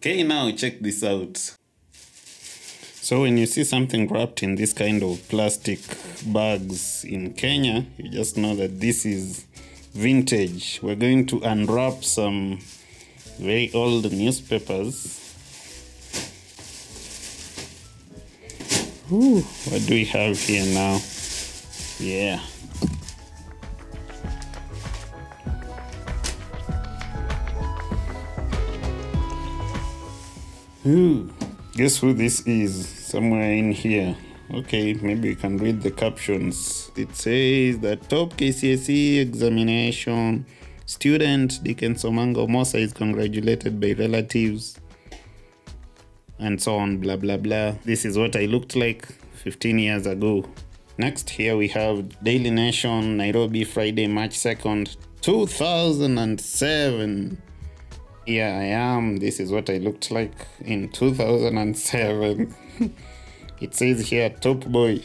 Okay, now check this out. So when you see something wrapped in this kind of plastic bags in Kenya, you just know that this is vintage. We're going to unwrap some very old newspapers. Ooh, what do we have here now? Yeah. Ooh, guess who this is? Somewhere in here. Okay, maybe we can read the captions. It says that top KCSE examination student Dickenns Omanga is congratulated by relatives and so on, blah blah blah. This is what I looked like 15 years ago. Next, here we have Daily Nation, Nairobi, Friday, March 2nd, 2007. Here I am. This is what I looked like in 2007. It says here top boy,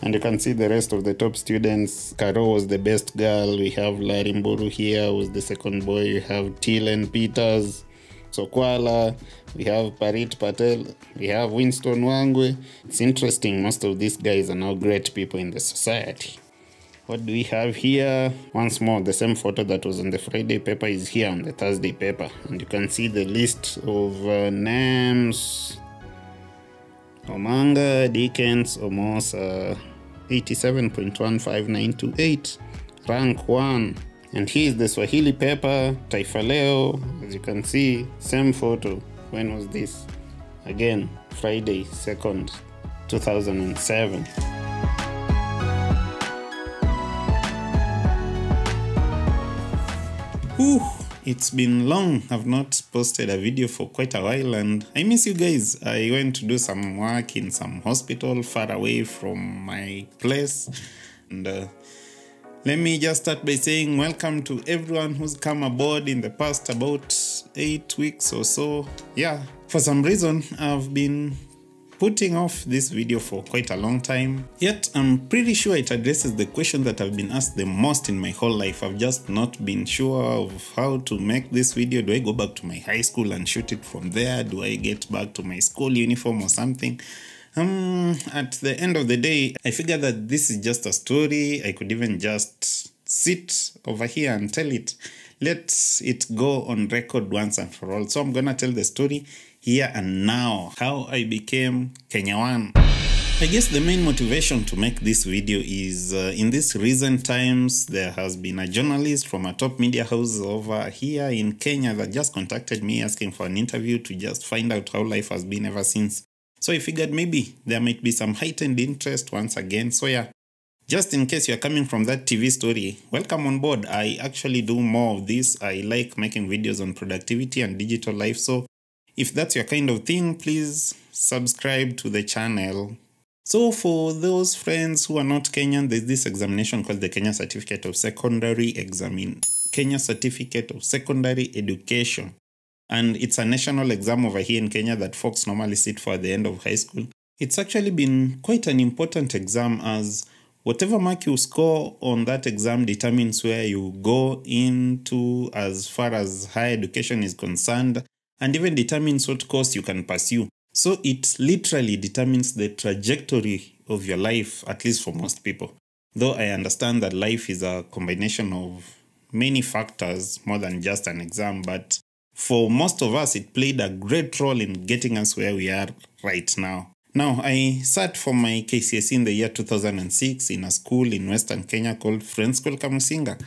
and you can see the rest of the top students. Karo was the best girl. We have Larimburu here was the second boy. We have Tilen Peters, Sokwala. We have Parit Patel. We have Winston Wangwe. It's interesting, most of these guys are now great people in the society. What do we have here? Once more, the same photo that was on the Friday paper is here on the Thursday paper. And you can see the list of names. Omanga, Dickenns, Omosa, 87.15928, rank 1. And here's the Swahili paper, Taifa Leo. As you can see, same photo. When was this? Again, Friday 2nd, 2007. Whew, it's been long. I've not posted a video for quite a while and I miss you guys. I went to do some work in some hospital far away from my place. And let me just start by saying welcome to everyone who's come aboard in the past about 8 weeks or so. Yeah, for some reason I've been putting off this video for quite a long time, yet I'm pretty sure it addresses the question that I've been asked the most in my whole life. I've just not been sure of how to make this video. Do I go back to my high school and shoot it from there? Do I get back to my school uniform or something? At the end of the day, I figured that this is just a story. I could even just sit over here and tell it. Let it go on record once and for all. So I'm gonna tell the story here and now, how I became Kenyawan. I guess the main motivation to make this video is in these recent times, there has been a journalist from a top media house over here in Kenya that just contacted me asking for an interview to just find out how life has been ever since. So I figured maybe there might be some heightened interest once again. So yeah, just in case you're coming from that TV story, welcome on board. I actually do more of this. I like making videos on productivity and digital life. So if that's your kind of thing, please subscribe to the channel. So for those friends who are not Kenyan, there's this examination called the Kenya Certificate of Secondary Kenya Certificate of Secondary Education. And it's a national exam over here in Kenya that folks normally sit for at the end of high school. It's actually been quite an important exam, as whatever mark you score on that exam determines where you go into as far as higher education is concerned, and even determines what course you can pursue. So it literally determines the trajectory of your life, at least for most people. Though I understand that life is a combination of many factors more than just an exam, but for most of us, it played a great role in getting us where we are right now. Now, I sat for my KCSE in the year 2006 in a school in Western Kenya called Friends School Kamusinga.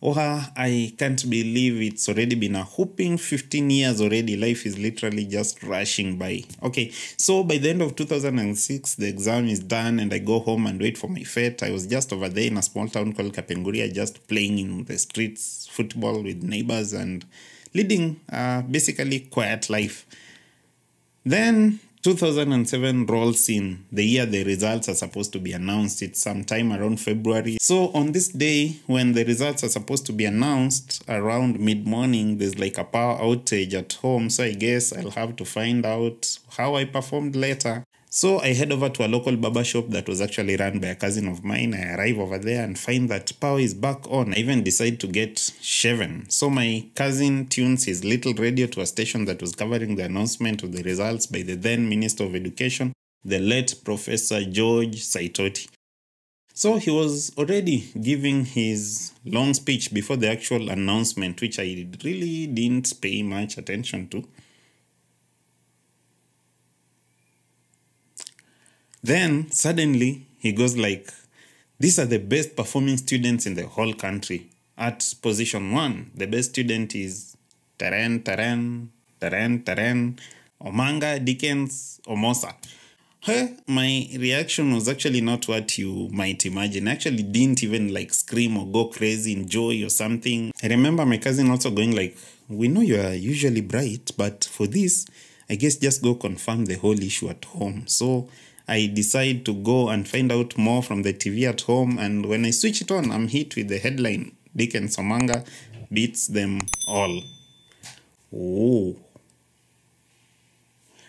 I can't believe it's already been a whooping 15 years already. Life is literally just rushing by. Okay, so by the end of 2006, the exam is done and I go home and wait for my fate. I was just over there in a small town called Kapenguria, just playing in the streets, football with neighbors and leading basically quiet life. Then 2007 rolls in, the year the results are supposed to be announced. It's sometime around February. So on this day, when the results are supposed to be announced around mid-morning, there's like a power outage at home. So I guess I'll have to find out how I performed later. So I head over to a local barber shop that was actually run by a cousin of mine. I arrive over there and find that power is back on. I even decide to get shaven. So my cousin tunes his little radio to a station that was covering the announcement of the results by the then Minister of Education, the late Professor George Saitoti. So he was already giving his long speech before the actual announcement, which I really didn't pay much attention to. Then suddenly he goes like, these are the best performing students in the whole country. At position 1, the best student is Omanga, Dickenns Omanga. My reaction was actually not what you might imagine. I actually didn't even like scream or go crazy in joy or something. I remember my cousin also going like, we know you are usually bright, but for this, I guess just go confirm the whole issue at home. So I decide to go and find out more from the TV at home, and when I switch it on, I'm hit with the headline, Dickenns Omanga beats them all. Oh.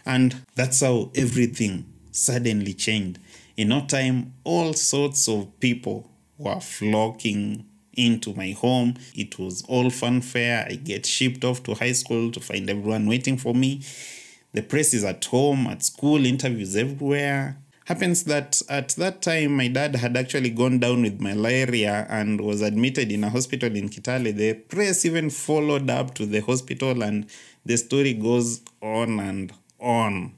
And that's how everything suddenly changed. In no time, all sorts of people were flocking into my home. It was all fanfare. I get shipped off to high school to find everyone waiting for me. The press is at home, at school, interviews everywhere. Happens that at that time, my dad had actually gone down with malaria and was admitted in a hospital in Kitale. The press even followed up to the hospital, and the story goes on and on.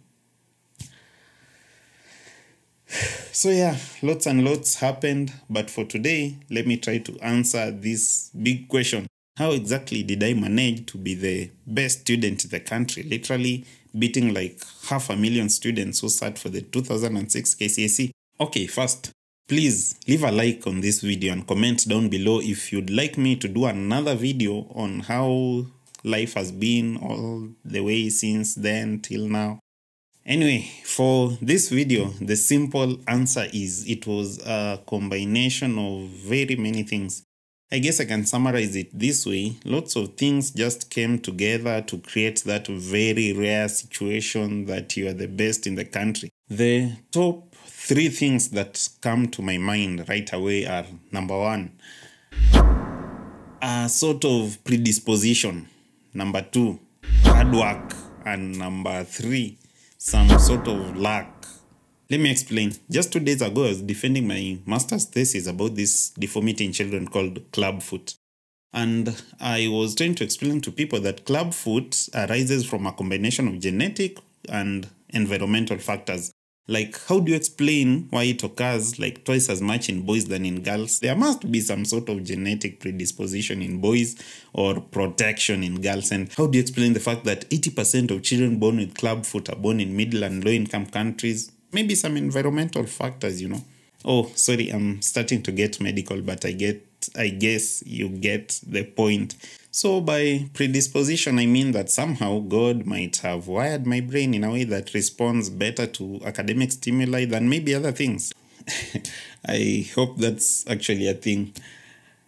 So yeah, lots and lots happened. But for today, let me try to answer this big question. How exactly did I manage to be the best student in the country? Literally beating like 500,000 students who sat for the 2006 KCSE. Okay, first, please leave a like on this video and comment down below if you'd like me to do another video on how life has been all the way since then till now. Anyway, for this video, the simple answer is it was a combination of very many things. I guess I can summarize it this way. Lots of things just came together to create that very rare situation that you are the best in the country. The top 3 things that come to my mind right away are, number 1, a sort of predisposition. Number 2, hard work. And number 3, some sort of luck. Let me explain. Just 2 days ago, I was defending my master's thesis about this deformity in children called clubfoot. And I was trying to explain to people that clubfoot arises from a combination of genetic and environmental factors. Like, how do you explain why it occurs like twice as much in boys than in girls? There must be some sort of genetic predisposition in boys or protection in girls. And how do you explain the fact that 80% of children born with clubfoot are born in middle and low-income countries? Maybe some environmental factors, you know. Oh, sorry, I'm starting to get medical, but I guess you get the point. So by predisposition, I mean that somehow God might have wired my brain in a way that responds better to academic stimuli than maybe other things. I hope that's actually a thing.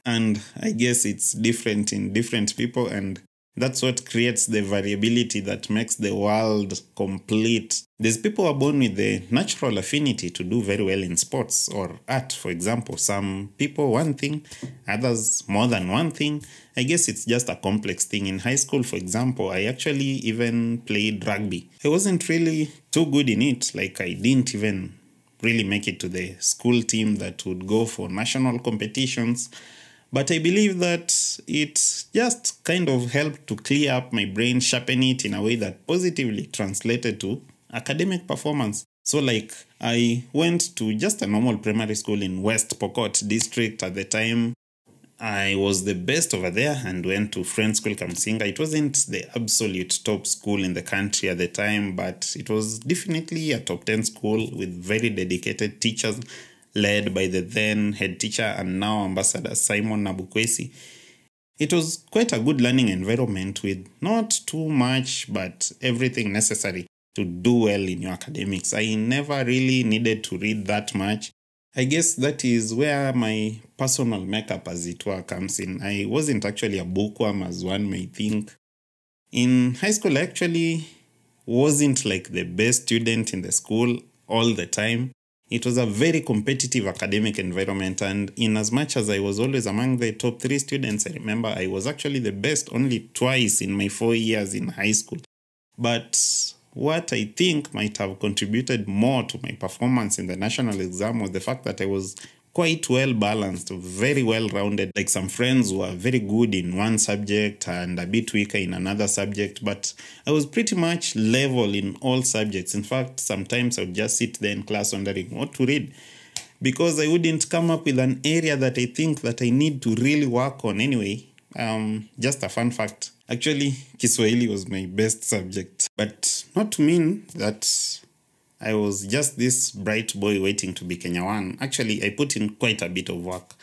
And I guess it's different in different people, and that's what creates the variability that makes the world complete. There's people who are born with the natural affinity to do very well in sports or art, for example. Some people one thing, others more than one thing. I guess it's just a complex thing. In high school, for example, I actually even played rugby. I wasn't really too good in it. Like, I didn't even really make it to the school team that would go for national competitions. But I believe that it just kind of helped to clear up my brain, sharpen it in a way that positively translated to academic performance. So like, I went to just a normal primary school in West Pokot district at the time. I was the best over there and went to Friends School Kamsinga. It wasn't the absolute top school in the country at the time, but it was definitely a top 10 school with very dedicated teachers, led by the then head teacher and now ambassador Simon Nabukwesi. It was quite a good learning environment with not too much but everything necessary to do well in your academics. I never really needed to read that much. I guess that is where my personal makeup, as it were, comes in. I wasn't actually a bookworm as one may think. In high school, I actually wasn't like the best student in the school. all the time. It was a very competitive academic environment, and in as much as I was always among the top 3 students, I remember I was actually the best only twice in my 4 years in high school. But what I think might have contributed more to my performance in the national exam was the fact that I was quite well balanced, very well rounded. Like some friends who were very good in one subject and a bit weaker in another subject, but I was pretty much level in all subjects. In fact, sometimes I would just sit there in class wondering what to read, because I wouldn't come up with an area that I think that I need to really work on anyway. Just a fun fact. Actually, Kiswahili was my best subject, but not to mean that I was just this bright boy waiting to be Kenya 1. Actually, I put in quite a bit of work.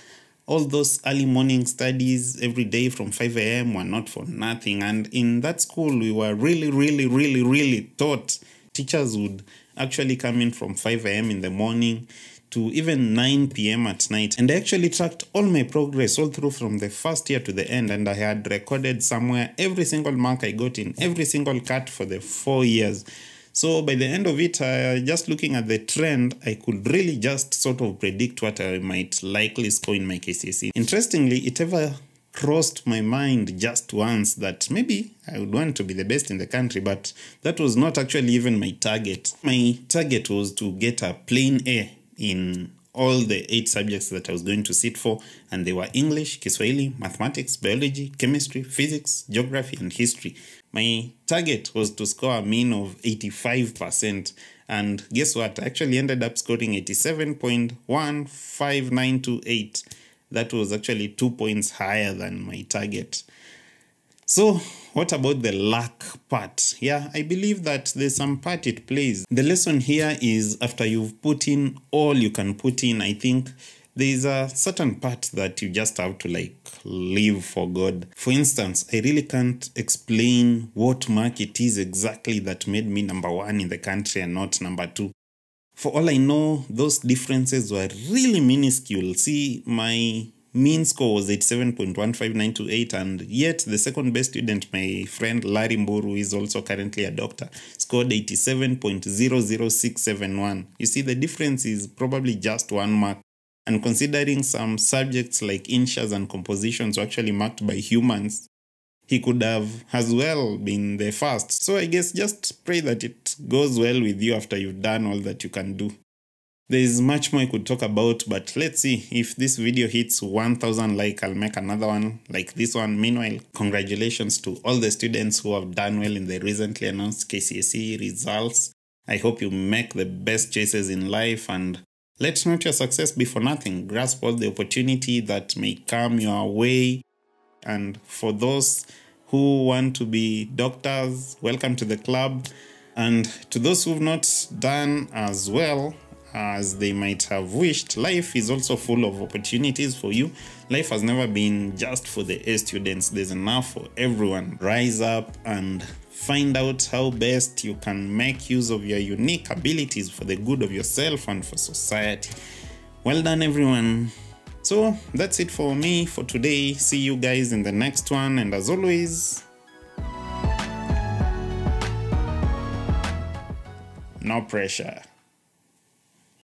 All those early morning studies every day from 5 a.m. were not for nothing. And in that school, we were really taught. Teachers would actually come in from 5 a.m. in the morning to even 9 p.m. at night. And I actually tracked all my progress all through from the first year to the end. And I had recorded somewhere every single mark I got in every single cut for the 4 years. So by the end of it, just looking at the trend, I could really just sort of predict what I might likely score in my KCSE. Interestingly, it ever crossed my mind just once that maybe I would want to be the best in the country, but that was not actually even my target. My target was to get a plain A in all the 8 subjects that I was going to sit for, and they were English, Kiswahili, mathematics, biology, chemistry, physics, geography, and history. My target was to score a mean of 85%, and guess what? I actually ended up scoring 87.15928. That was actually 2 points higher than my target. So, what about the luck part? Yeah, I believe that there's some part it plays. The lesson here is after you've put in all you can put in, I think there's a certain part that you just have to leave for God. For instance, I really can't explain what mark it is exactly that made me number 1 in the country and not number 2. For all I know, those differences were really minuscule. See, my mean score was 87.15928, and yet the second best student, my friend Larry Mburu, who is also currently a doctor, scored 87.00671. You see, the difference is probably just 1 mark. And considering some subjects like inshas and compositions were actually marked by humans, he could have as well been the first. So I guess just pray that it goes well with you after you've done all that you can do. There is much more I could talk about, but let's see. If this video hits 1,000 likes, I'll make another one like this one. Meanwhile, congratulations to all the students who have done well in the recently announced KCSE results. I hope you make the best choices in life, and let not your success be for nothing. Grasp all the opportunity that may come your way. And for those who want to be doctors, welcome to the club. And to those who've not done as well as they might have wished, life is also full of opportunities for you. Life has never been just for the A students. There's enough for everyone. Rise up and find out how best you can make use of your unique abilities for the good of yourself and for society. Well done, everyone. So that's it for me for today. See you guys in the next one, and as always, no pressure.